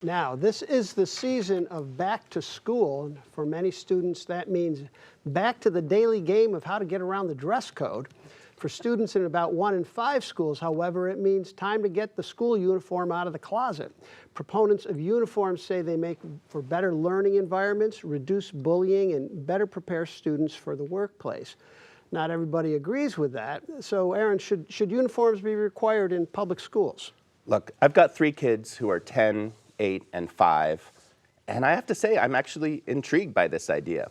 Now, this is the season of back to school, and for many students that means back to the daily game of how to get around the dress code. For students in about 1 in 5 schools, however, it means time to get the school uniform out of the closet. Proponents of uniforms say they make for better learning environments, reduce bullying, and better prepare students for the workplace. Not everybody agrees with that. So, Aaron, should uniforms be required in public schools? Look, I've got 3 kids who are 10, 8, and 5, and I have to say I'm actually intrigued by this idea.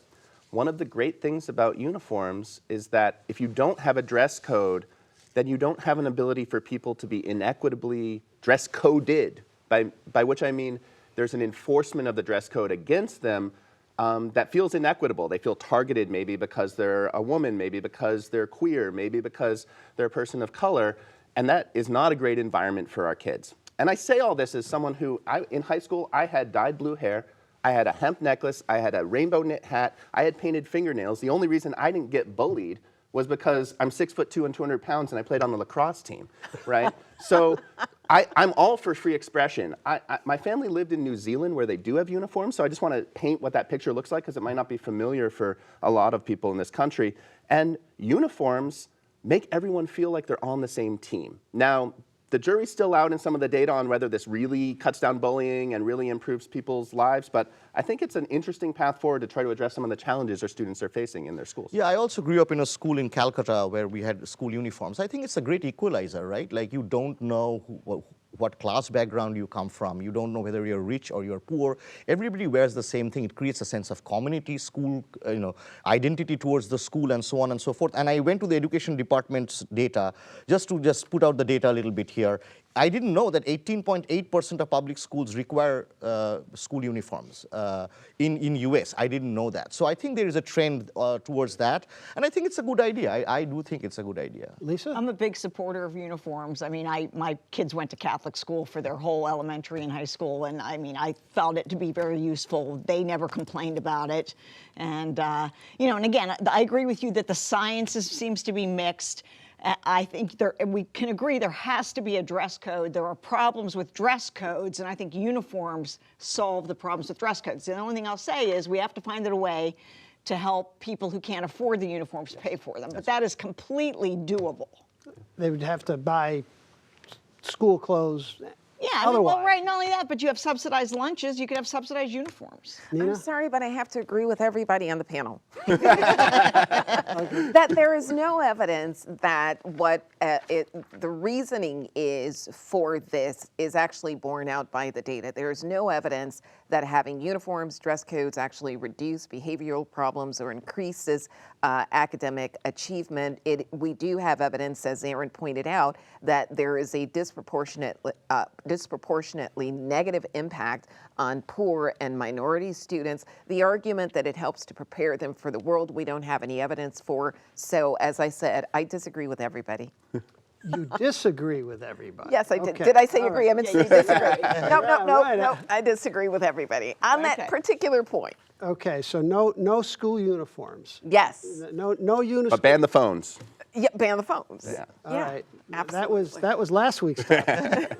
One of the great things about uniforms is that if you don't have a dress code, then you don't have an ability for people to be inequitably dress coded, by which I mean there's an enforcement of the dress code against them that feels inequitable. They feel targeted maybe because they're a woman, maybe because they're queer, maybe because they're a person of color, and that is not a great environment for our kids. And I say all this as someone who, in high school, I had dyed blue hair, I had a hemp necklace, I had a rainbow knit hat, I had painted fingernails. The only reason I didn't get bullied was because I'm 6'2" and 200 pounds and I played on the lacrosse team, right? So I'm all for free expression. My family lived in New Zealand where they do have uniforms, so I just want to paint what that picture looks like because it might not be familiar for a lot of people in this country. And uniforms make everyone feel like they're on the same team. Now, the jury's still out in some of the data on whether this really cuts down bullying and really improves people's lives, but I think it's an interesting path forward to try to address some of the challenges our students are facing in their schools. Yeah, I also grew up in a school in Calcutta where we had school uniforms. I think it's a great equalizer, right? Like you don't know what class background you come from. You don't know whether you're rich or you're poor. Everybody wears the same thing. It creates a sense of community, school, identity towards the school and so on and so forth. And I went to the education department's data just to put out the data a little bit here. I didn't know that 18.8% of public schools require school uniforms in US. I didn't know that. So I think there is a trend towards that. And I think it's a good idea. I do think it's a good idea. Lisa? I'm a big supporter of uniforms. I mean, my kids went to Catholic school for their whole elementary and high school, and I mean, I found it to be very useful. They never complained about it. And, and again, I agree with you that the science seems to be mixed. I think we can agree there has to be a dress code. There are problems with dress codes, and I think uniforms solve the problems with dress codes. The only thing I'll say is we have to find a way to help people who can't afford the uniforms pay for them. But that is completely doable. They would have to buy school clothes. Yeah, well, right, not only that, but you have subsidized lunches, you could have subsidized uniforms. Nina? I'm sorry, but I have to agree with everybody on the panel. That there is no evidence that the reasoning is for this is actually borne out by the data. There is no evidence that having uniforms, dress codes actually reduce behavioral problems or increases academic achievement. We do have evidence, as Aaron pointed out, that there is a disproportionately negative impact on poor and minority students. The argument that it helps to prepare them for the world, we don't have any evidence for. So, as I said, I disagree with everybody. You disagree with everybody? Yes, I did. Okay. Did I say All agree? right. I mean, disagree. Right. No. I disagree with everybody on that particular point. Okay, so no school uniforms. Yes. No uniforms. But ban the phones. Yeah, ban the phones. Yeah. All right. Absolutely. That was last week's topic.